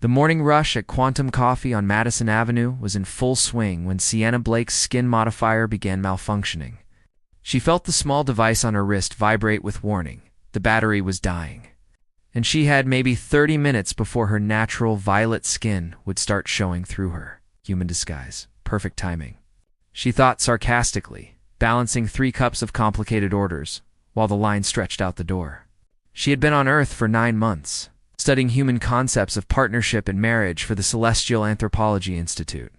The morning rush at Quantum Coffee on Madison Avenue was in full swing when Sienna Blake's skin modifier began malfunctioning. She felt the small device on her wrist vibrate with warning. The battery was dying. And she had maybe 30 minutes before her natural violet skin would start showing through her. Human disguise. Perfect timing. She thought sarcastically, balancing 3 cups of complicated orders, while the line stretched out the door. She had been on Earth for 9 months, studying human concepts of partnership and marriage for the Celestial Anthropology Institute.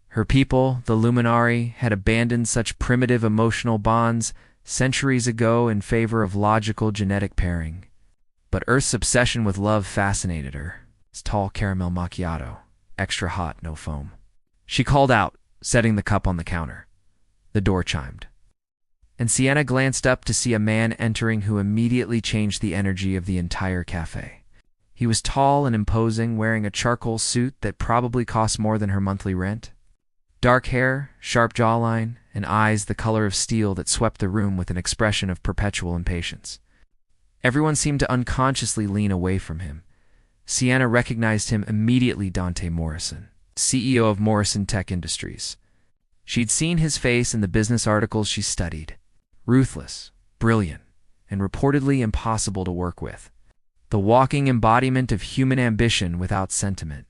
Her people, the Luminari, had abandoned such primitive emotional bonds centuries ago in favor of logical genetic pairing. But Earth's obsession with love fascinated her. Its tall caramel macchiato, extra hot, no foam. She called out, setting the cup on the counter. The door chimed. And Sienna glanced up to see a man entering who immediately changed the energy of the entire cafe. He was tall and imposing, wearing a charcoal suit that probably cost more than her monthly rent. Dark hair, sharp jawline, and eyes the color of steel that swept the room with an expression of perpetual impatience. Everyone seemed to unconsciously lean away from him. Sienna recognized him immediately. Dante Morrison, CEO of Morrison Tech Industries. She'd seen his face in the business articles she studied. Ruthless, brilliant, and reportedly impossible to work with. The walking embodiment of human ambition without sentiment.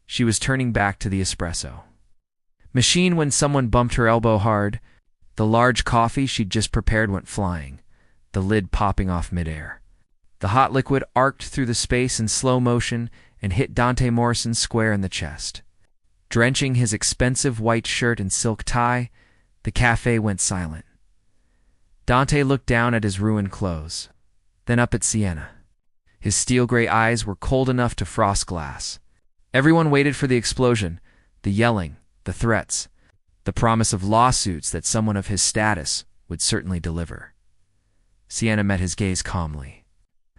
She was turning back to the espresso machine when someone bumped her elbow hard. The large coffee she'd just prepared went flying, the lid popping off midair. The hot liquid arced through the space in slow motion and hit Dante Morrison square in the chest. Drenching his expensive white shirt and silk tie, the cafe went silent. Dante looked down at his ruined clothes, then up at Sienna. His steel-gray eyes were cold enough to frost glass. Everyone waited for the explosion, the yelling, the threats, the promise of lawsuits that someone of his status would certainly deliver. Sienna met his gaze calmly,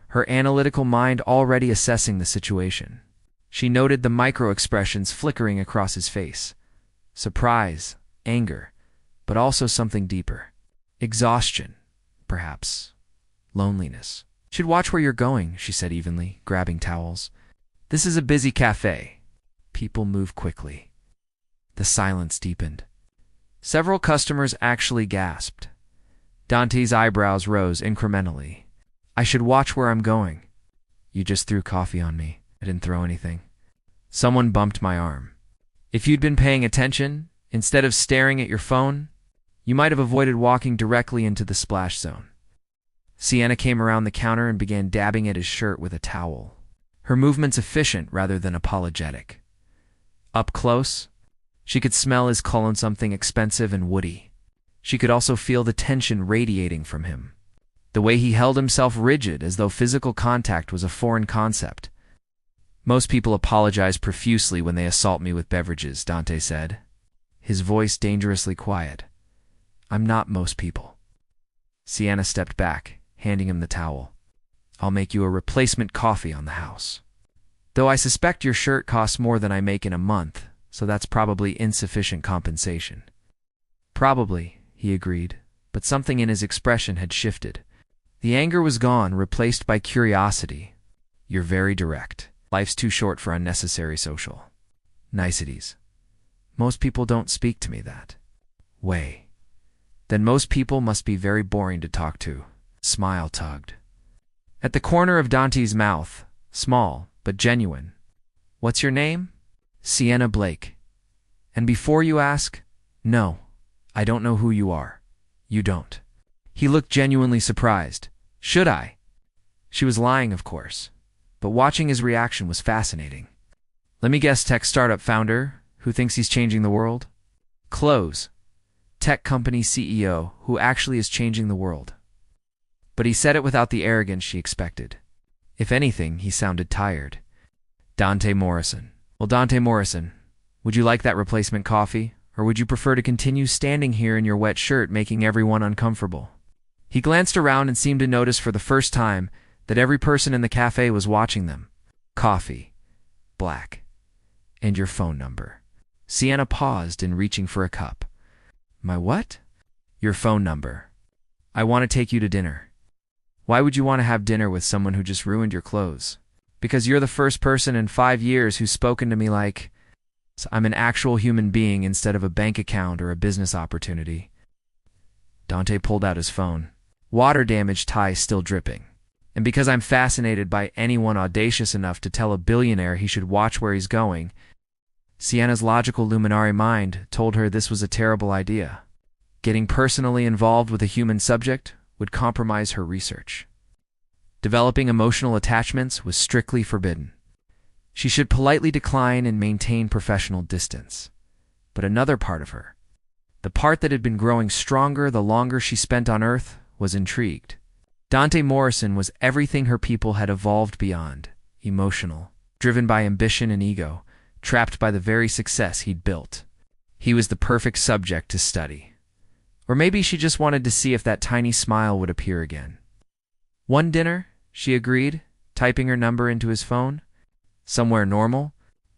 her analytical mind already assessing the situation. She noted the micro-expressions flickering across his face. Surprise, anger, but also something deeper. Exhaustion, perhaps. Loneliness. "Should watch where you're going," she said evenly, grabbing towels. "This is a busy cafe. People move quickly." The silence deepened. Several customers actually gasped. Dante's eyebrows rose incrementally. "I should watch where I'm going." "You just threw coffee on me." "I didn't throw anything. Someone bumped my arm." "If you'd been paying attention, instead of staring at your phone, you might have avoided walking directly into the splash zone." Sienna came around the counter and began dabbing at his shirt with a towel, her movements efficient rather than apologetic. Up close, she could smell his cologne, something expensive and woody. She could also feel the tension radiating from him, the way he held himself rigid as though physical contact was a foreign concept. "Most people apologize profusely when they assault me with beverages," Dante said, his voice dangerously quiet. "I'm not most people." Sienna stepped back, handing him the towel. "I'll make you a replacement coffee on the house. Though I suspect your shirt costs more than I make in a month, so that's probably insufficient compensation." "Probably," he agreed, but something in his expression had shifted. The anger was gone, replaced by curiosity. "You're very direct. Life's too short for unnecessary social niceties. Most people don't speak to me that way." "Then most people must be very boring to talk to." Smile tugged at the corner of Dante's mouth, small but genuine. "What's your name?" "Sienna Blake. And before you ask, no, I don't know who you are." "You don't." He looked genuinely surprised. "Should I?" She was lying, of course, but watching his reaction was fascinating. "Let me guess, tech startup founder who thinks he's changing the world?" "Close. Tech company CEO who actually is changing the world." But he said it without the arrogance she expected. If anything, he sounded tired. "Dante Morrison." "Well, Dante Morrison, would you like that replacement coffee, or would you prefer to continue standing here in your wet shirt making everyone uncomfortable?" He glanced around and seemed to notice for the first time that every person in the cafe was watching them. "Coffee. Black. And your phone number." Sienna paused in reaching for a cup. "My what?" "Your phone number. I want to take you to dinner." "Why would you want to have dinner with someone who just ruined your clothes?" Because you're the first person in 5 years who's spoken to me like I'm an actual human being instead of a bank account or a business opportunity. Dante pulled out his phone. Water damage tie still dripping. And because I'm fascinated by anyone audacious enough to tell a billionaire he should watch where he's going, Sienna's logical luminary mind told her this was a terrible idea. Getting personally involved with a human subject would compromise her research. Developing emotional attachments was strictly forbidden. She should politely decline and maintain professional distance. But another part of her, the part that had been growing stronger the longer she spent on Earth, was intrigued. Dante Morrison was everything her people had evolved beyond: emotional, driven by ambition and ego, trapped by the very success he'd built. He was the perfect subject to study. Or maybe she just wanted to see if that tiny smile would appear again. One dinner, she agreed, typing her number into his phone. Somewhere normal,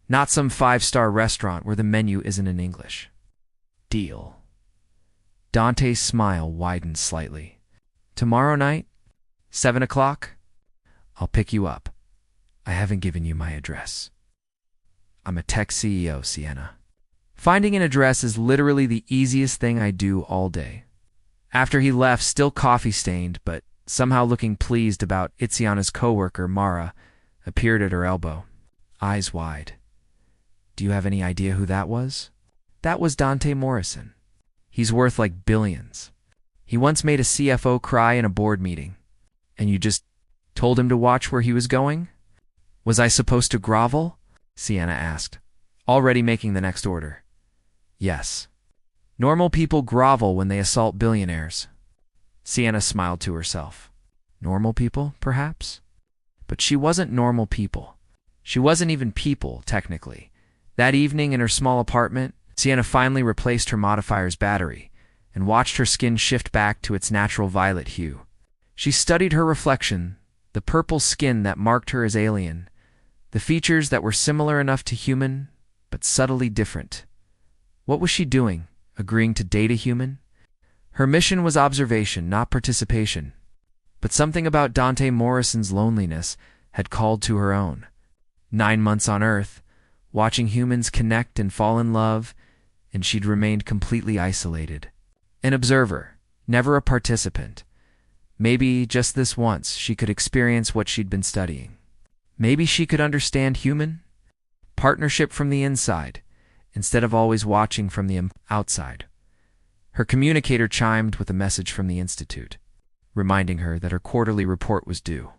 not some 5-star restaurant where the menu isn't in English. Deal. Dante's smile widened slightly. Tomorrow night, 7 o'clock, I'll pick you up. I haven't given you my address. I'm a tech CEO, Sienna. Finding an address is literally the easiest thing I do all day. After he left, still coffee-stained, but somehow looking pleased about Itziana's coworker, Mara, appeared at her elbow, eyes wide. Do you have any idea who that was? That was Dante Morrison. He's worth like billions. He once made a CFO cry in a board meeting. And you just told him to watch where he was going? Was I supposed to grovel? Sienna asked, already making the next order. Yes. Normal people grovel when they assault billionaires. Sienna smiled to herself. Normal people, perhaps? But she wasn't normal people. She wasn't even people, technically. That evening in her small apartment, Sienna finally replaced her modifier's battery and watched her skin shift back to its natural violet hue. She studied her reflection, the purple skin that marked her as alien, the features that were similar enough to human, but subtly different. What was she doing, agreeing to date a human? Her mission was observation, not participation. But something about Dante Morrison's loneliness had called to her own. 9 months on Earth, watching humans connect and fall in love, and she'd remained completely isolated. An observer, never a participant. Maybe just this once she could experience what she'd been studying. Maybe she could understand human partnership from the inside, instead of always watching from the outside. Her communicator chimed with a message from the Institute, reminding her that her quarterly report was due.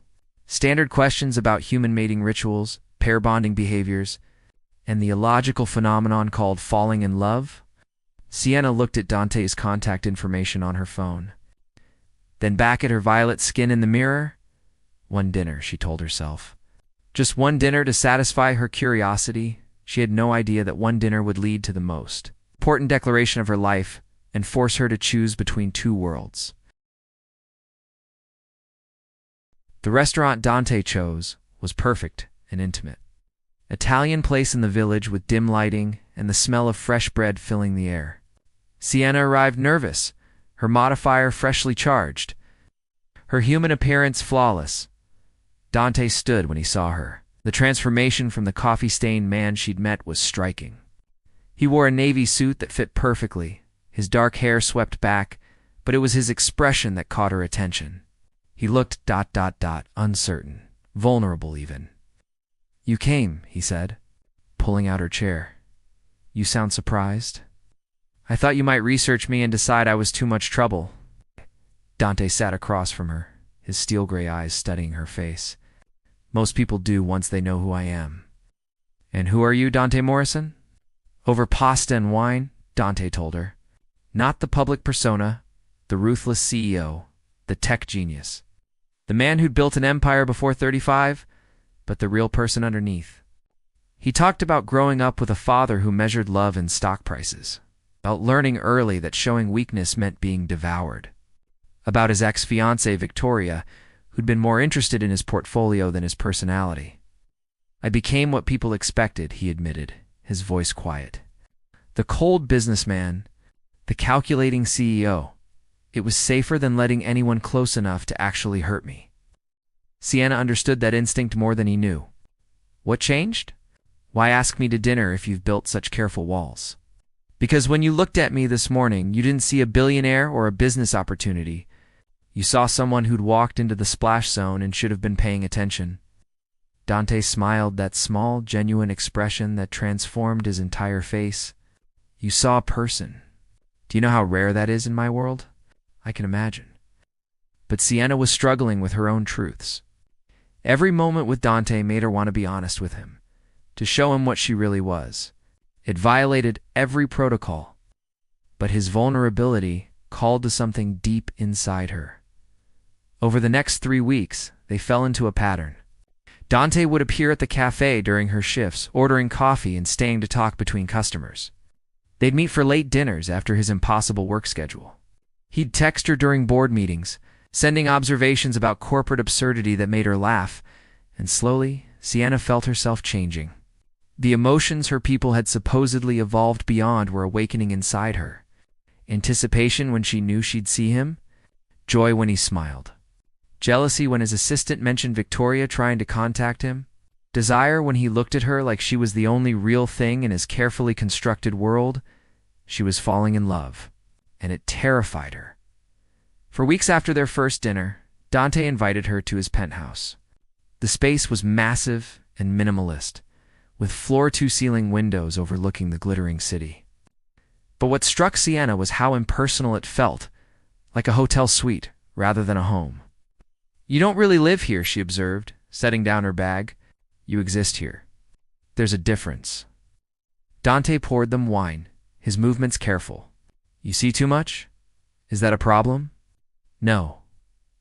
Standard questions about human mating rituals, pair bonding behaviors, and the illogical phenomenon called falling in love. Sienna looked at Dante's contact information on her phone. Then back at her violet skin in the mirror. One dinner, she told herself. Just one dinner to satisfy her curiosity. She had no idea that one dinner would lead to the most important declaration of her life and force her to choose between two worlds. The restaurant Dante chose was perfect and intimate. Italian place in the village with dim lighting and the smell of fresh bread filling the air. Sienna arrived nervous, her modifier freshly charged, her human appearance flawless. Dante stood when he saw her. The transformation from the coffee-stained man she'd met was striking. He wore a navy suit that fit perfectly, his dark hair swept back, but it was his expression that caught her attention. He looked ... uncertain, vulnerable even. You came, he said, pulling out her chair. You sound surprised. I thought you might research me and decide I was too much trouble. Dante sat across from her, his steel-gray eyes studying her face. Most people do once they know who I am. And who are you, Dante Morrison? Over pasta and wine, Dante told her. Not the public persona, the ruthless CEO, the tech genius. The man who'd built an empire before 35, but the real person underneath. He talked about growing up with a father who measured love in stock prices, about learning early that showing weakness meant being devoured, about his ex-fiancée Victoria, who'd been more interested in his portfolio than his personality. I became what people expected, he admitted, his voice quiet. The cold businessman, the calculating CEO. It was safer than letting anyone close enough to actually hurt me. Sienna understood that instinct more than he knew. What changed? Why ask me to dinner if you've built such careful walls? Because when you looked at me this morning, you didn't see a billionaire or a business opportunity. You saw someone who'd walked into the splash zone and should have been paying attention. Dante smiled, that small, genuine expression that transformed his entire face. You saw a person. Do you know how rare that is in my world? I can imagine. But Sienna was struggling with her own truths. Every moment with Dante made her want to be honest with him, to show him what she really was. It violated every protocol, but his vulnerability called to something deep inside her. Over the next 3 weeks, they fell into a pattern. Dante would appear at the cafe during her shifts, ordering coffee and staying to talk between customers. They'd meet for late dinners after his impossible work schedule. He'd text her during board meetings, sending observations about corporate absurdity that made her laugh, and slowly, Sienna felt herself changing. The emotions her people had supposedly evolved beyond were awakening inside her. Anticipation when she knew she'd see him, joy when he smiled, jealousy when his assistant mentioned Victoria trying to contact him, desire when he looked at her like she was the only real thing in his carefully constructed world. She was falling in love, and it terrified her. For weeks after their first dinner, Dante invited her to his penthouse. The space was massive and minimalist, with floor-to-ceiling windows overlooking the glittering city. But what struck Sienna was how impersonal it felt, like a hotel suite rather than a home. You don't really live here, she observed, setting down her bag. You exist here. There's a difference. Dante poured them wine, his movements careful. You see too much? Is that a problem? No.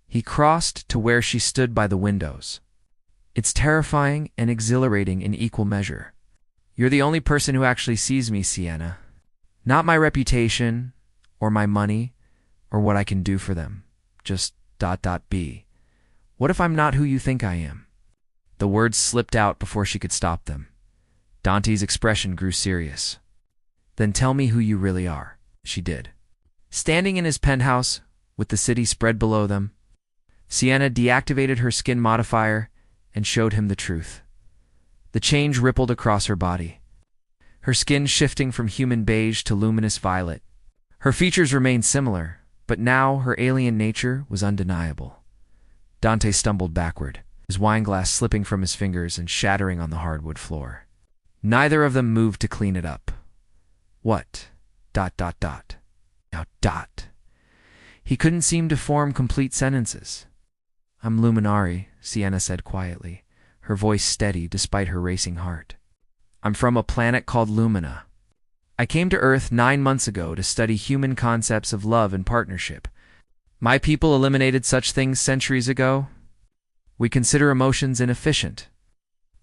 He crossed to where she stood by the windows. It's terrifying and exhilarating in equal measure. You're the only person who actually sees me, Sienna. Not my reputation, or my money, or what I can do for them. Just ... B. What if I'm not who you think I am? The words slipped out before she could stop them. Dante's expression grew serious. Then tell me who you really are. She did. Standing in his penthouse, with the city spread below them, Sienna deactivated her skin modifier and showed him the truth. The change rippled across her body, her skin shifting from human beige to luminous violet. Her features remained similar, but now her alien nature was undeniable. Dante stumbled backward, his wineglass slipping from his fingers and shattering on the hardwood floor. Neither of them moved to clean it up. What? ... Now ... He couldn't seem to form complete sentences. I'm Luminari, Sienna said quietly, her voice steady despite her racing heart. I'm from a planet called Lumina. I came to Earth 9 months ago to study human concepts of love and partnership. My people eliminated such things centuries ago. We consider emotions inefficient.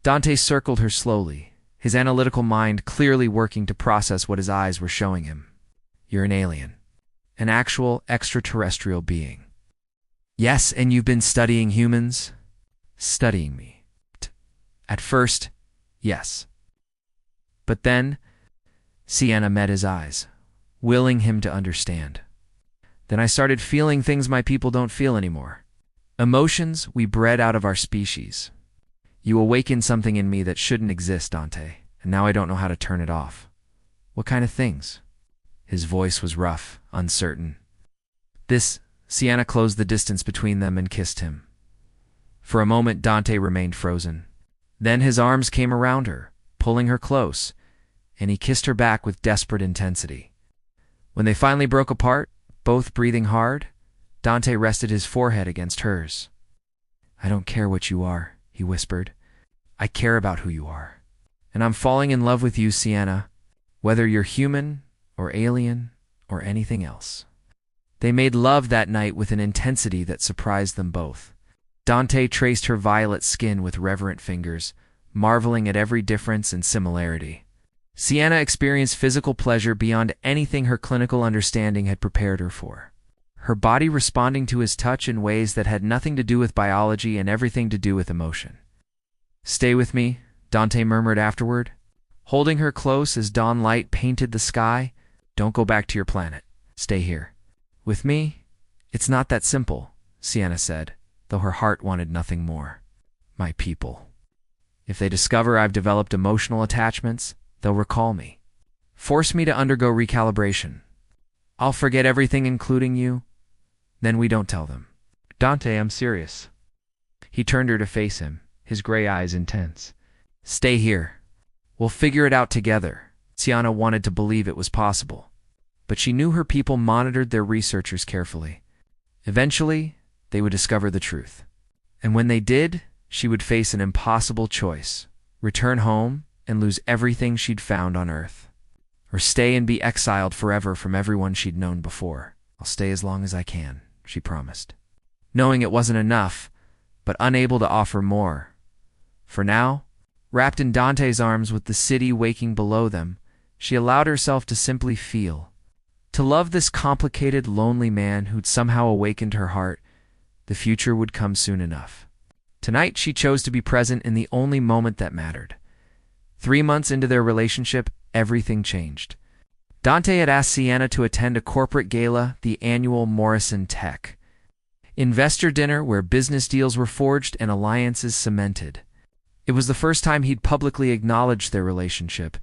Dante circled her slowly, his analytical mind clearly working to process what his eyes were showing him. You're an alien. An actual extraterrestrial being. Yes, and you've been studying humans? Studying me. At first, yes. But then, Sienna met his eyes, willing him to understand. Then I started feeling things my people don't feel anymore. Emotions we bred out of our species. You awakened something in me that shouldn't exist, Dante, and now I don't know how to turn it off. What kind of things? His voice was rough, uncertain. Sienna closed the distance between them and kissed him. For a moment, Dante remained frozen. Then his arms came around her, pulling her close, and he kissed her back with desperate intensity. When they finally broke apart, both breathing hard, Dante rested his forehead against hers. I don't care what you are, he whispered. I care about who you are. And I'm falling in love with you, Sienna, whether you're human or alien or anything else. They made love that night with an intensity that surprised them both. Dante traced her violet skin with reverent fingers, marveling at every difference and similarity. Sienna experienced physical pleasure beyond anything her clinical understanding had prepared her for, her body responding to his touch in ways that had nothing to do with biology and everything to do with emotion. Stay with me, Dante murmured afterward, holding her close as dawn light painted the sky. Don't go back to your planet. Stay here. With me, it's not that simple, Sienna said, though her heart wanted nothing more. My people. If they discover I've developed emotional attachments, they'll recall me. Force me to undergo recalibration. I'll forget everything including you. Then we don't tell them. Dante, I'm serious. He turned her to face him, his gray eyes intense. Stay here. We'll figure it out together. Sienna wanted to believe it was possible, but she knew her people monitored their researchers carefully. Eventually, they would discover the truth. And when they did, she would face an impossible choice: return home and lose everything she'd found on Earth, or stay and be exiled forever from everyone she'd known before. I'll stay as long as I can, she promised, knowing it wasn't enough, but unable to offer more. For now, wrapped in Dante's arms with the city waking below them, she allowed herself to simply feel, to love this complicated, lonely man who'd somehow awakened her heart. The future would come soon enough. Tonight, she chose to be present in the only moment that mattered. 3 months into their relationship, everything changed. Dante had asked Sienna to attend a corporate gala, the annual Morrison Tech investor dinner, where business deals were forged and alliances cemented. It was the first time he'd publicly acknowledged their relationship,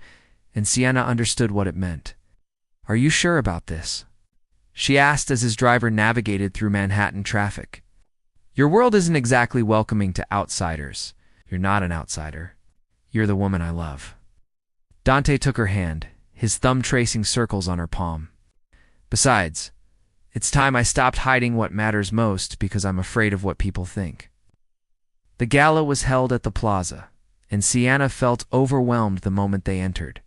and Sienna understood what it meant. Are you sure about this? She asked as his driver navigated through Manhattan traffic. Your world isn't exactly welcoming to outsiders. You're not an outsider. You're the woman I love. Dante took her hand, his thumb tracing circles on her palm. Besides, it's time I stopped hiding what matters most because I'm afraid of what people think. The gala was held at the plaza, and Sienna felt overwhelmed the moment they entered.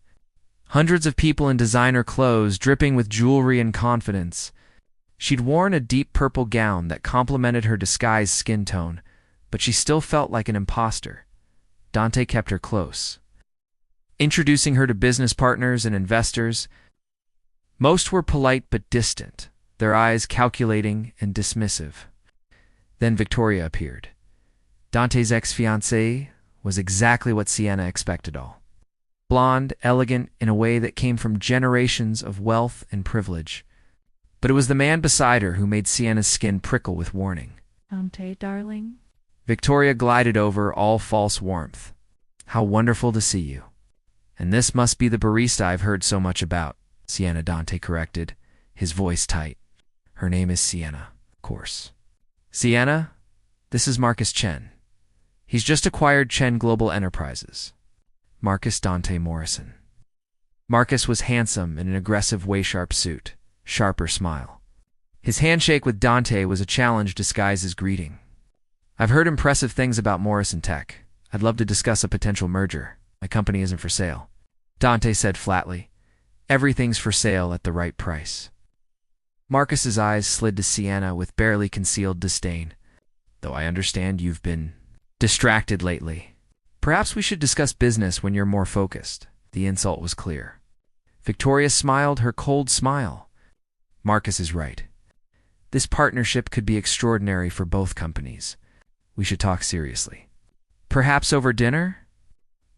Hundreds of people in designer clothes, dripping with jewelry and confidence. She'd worn a deep purple gown that complemented her disguised skin tone, but she still felt like an imposter. Dante kept her close, introducing her to business partners and investors. Most were polite but distant, their eyes calculating and dismissive. Then Victoria appeared. Dante's ex-fiancée was exactly what Sienna expected all. Blonde, elegant in a way that came from generations of wealth and privilege. But it was the man beside her who made Sienna's skin prickle with warning. Dante, darling. Victoria glided over, all false warmth. How wonderful to see you. And this must be the barista I've heard so much about, Sienna, Dante corrected, his voice tight. Her name is Sienna, of course. Sienna, this is Marcus Chen. He's just acquired Chen Global Enterprises. Marcus Dante Morrison. Marcus was handsome in an aggressive way-sharp suit, sharper smile. His handshake with Dante was a challenge disguised as greeting. I've heard impressive things about Morrison Tech. I'd love to discuss a potential merger. My company isn't for sale, Dante said flatly. Everything's for sale at the right price. Marcus's eyes slid to Sienna with barely concealed disdain. Though I understand you've been distracted lately. Perhaps we should discuss business when you're more focused. The insult was clear. Victoria smiled her cold smile. Marcus is right. This partnership could be extraordinary for both companies. We should talk seriously. Perhaps over dinner?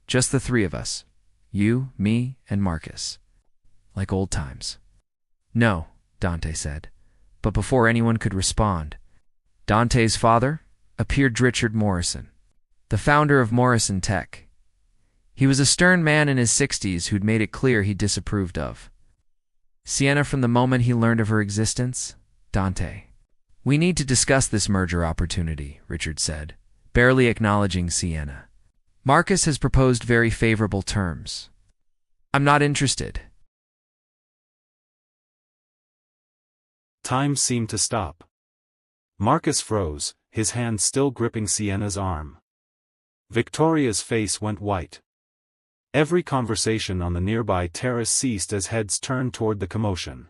Just the three of us. You, me, and Marcus. Like old times. No, Dante said. But before anyone could respond, Dante's father appeared, Richard Morrison, the founder of Morrison Tech. He was a stern man in his 60s who'd made it clear he disapproved of Sienna from the moment he learned of her existence. Dante. We need to discuss this merger opportunity, Richard said, barely acknowledging Sienna. Marcus has proposed very favorable terms. I'm not interested. Time seemed to stop. Marcus froze, his hand still gripping Sienna's arm. Victoria's face went white. Every conversation on the nearby terrace ceased as heads turned toward the commotion.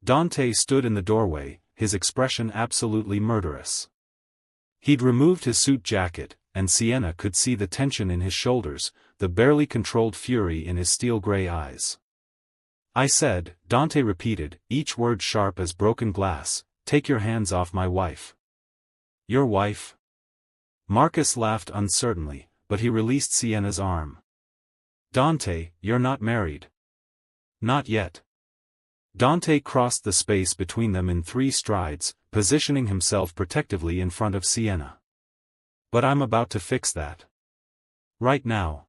Dante stood in the doorway, his expression absolutely murderous. He'd removed his suit jacket, and Sienna could see the tension in his shoulders, the barely controlled fury in his steel-gray eyes. I said, Dante repeated, each word sharp as broken glass, take your hands off my wife. Your wife? Marcus laughed uncertainly, but he released Sienna's arm. Dante, you're not married. Not yet. Dante crossed the space between them in 3 strides, positioning himself protectively in front of Sienna. But I'm about to fix that. Right now.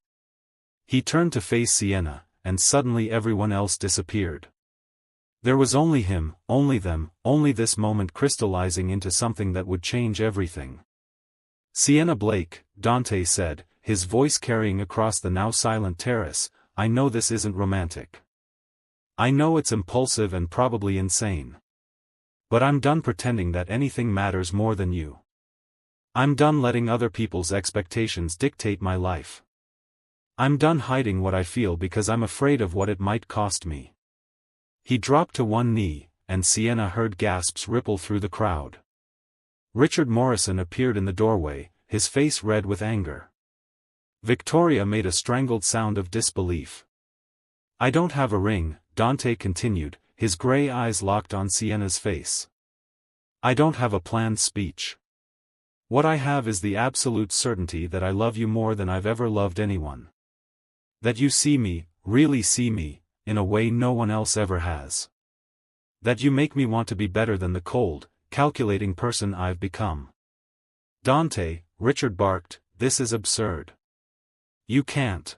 He turned to face Sienna, and suddenly everyone else disappeared. There was only him, only them, only this moment crystallizing into something that would change everything. Sienna Blake, Dante said, his voice carrying across the now silent terrace, I know this isn't romantic. I know it's impulsive and probably insane. But I'm done pretending that anything matters more than you. I'm done letting other people's expectations dictate my life. I'm done hiding what I feel because I'm afraid of what it might cost me. He dropped to one knee, and Sienna heard gasps ripple through the crowd. Richard Morrison appeared in the doorway, his face red with anger. Victoria made a strangled sound of disbelief. I don't have a ring, Dante continued, his gray eyes locked on Sienna's face. I don't have a planned speech. What I have is the absolute certainty that I love you more than I've ever loved anyone. That you see me, really see me, in a way no one else ever has. That you make me want to be better than the cold, calculating person I've become. Dante, Richard barked, this is absurd. You can't.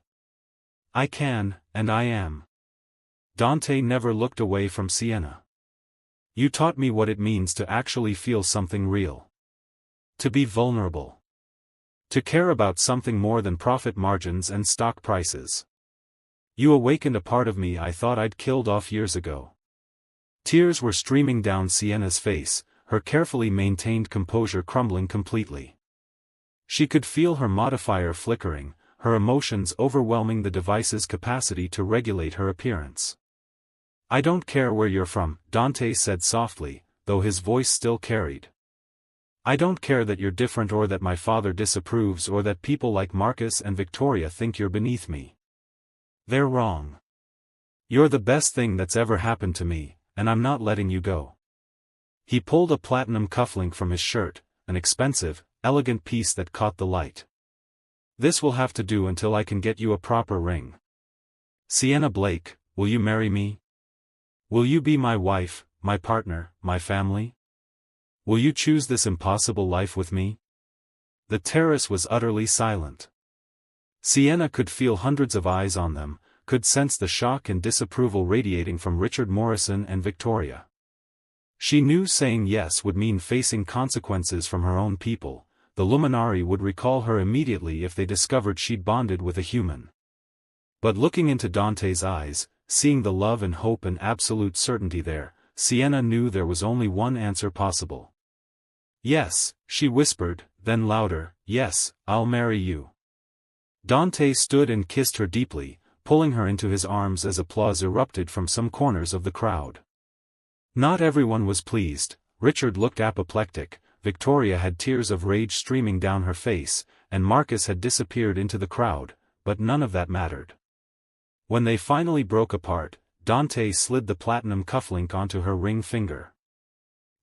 I can, and I am. Dante never looked away from Sienna. You taught me what it means to actually feel something real. To be vulnerable. To care about something more than profit margins and stock prices. You awakened a part of me I thought I'd killed off years ago. Tears were streaming down Sienna's face, her carefully maintained composure crumbling completely. She could feel her modifier flickering, her emotions overwhelming the device's capacity to regulate her appearance. I don't care where you're from, Dante said softly, though his voice still carried. I don't care that you're different or that my father disapproves or that people like Marcus and Victoria think you're beneath me. They're wrong. You're the best thing that's ever happened to me, and I'm not letting you go. He pulled a platinum cufflink from his shirt, an expensive, elegant piece that caught the light. This will have to do until I can get you a proper ring. Sienna Blake, will you marry me? Will you be my wife, my partner, my family? Will you choose this impossible life with me? The terrace was utterly silent. Sienna could feel hundreds of eyes on them, could sense the shock and disapproval radiating from Richard Morrison and Victoria. She knew saying yes would mean facing consequences from her own people. The Luminari would recall her immediately if they discovered she'd bonded with a human. But looking into Dante's eyes, seeing the love and hope and absolute certainty there, Sienna knew there was only one answer possible. Yes, she whispered, then louder, yes, I'll marry you. Dante stood and kissed her deeply, pulling her into his arms as applause erupted from some corners of the crowd. Not everyone was pleased. Richard looked apoplectic, Victoria had tears of rage streaming down her face, and Marcus had disappeared into the crowd, but none of that mattered. When they finally broke apart, Dante slid the platinum cufflink onto her ring finger.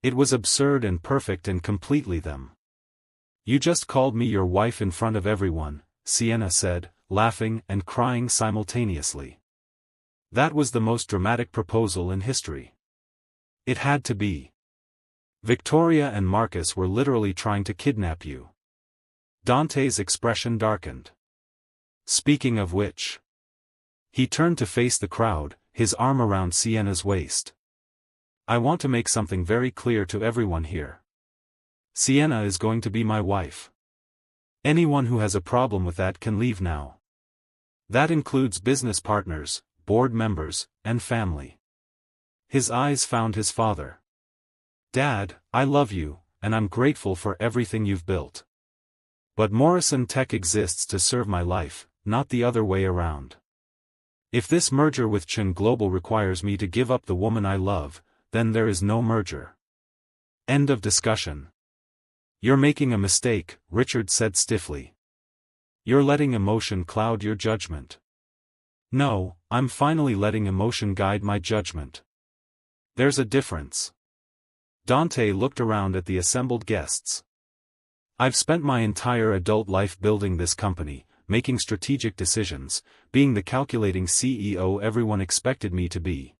It was absurd and perfect and completely them. You just called me your wife in front of everyone, Sienna said, laughing and crying simultaneously. That was the most dramatic proposal in history. It had to be. Victoria and Marcus were literally trying to kidnap you. Dante's expression darkened. Speaking of which. He turned to face the crowd, his arm around Sienna's waist. I want to make something very clear to everyone here. Sienna is going to be my wife. Anyone who has a problem with that can leave now. That includes business partners, board members, and family. His eyes found his father. Dad, I love you, and I'm grateful for everything you've built. But Morrison Tech exists to serve my life, not the other way around. If this merger with Chen Global requires me to give up the woman I love, then there is no merger. End of discussion. You're making a mistake, Richard said stiffly. You're letting emotion cloud your judgment. No, I'm finally letting emotion guide my judgment. There's a difference. Dante looked around at the assembled guests. I've spent my entire adult life building this company, making strategic decisions, being the calculating CEO everyone expected me to be.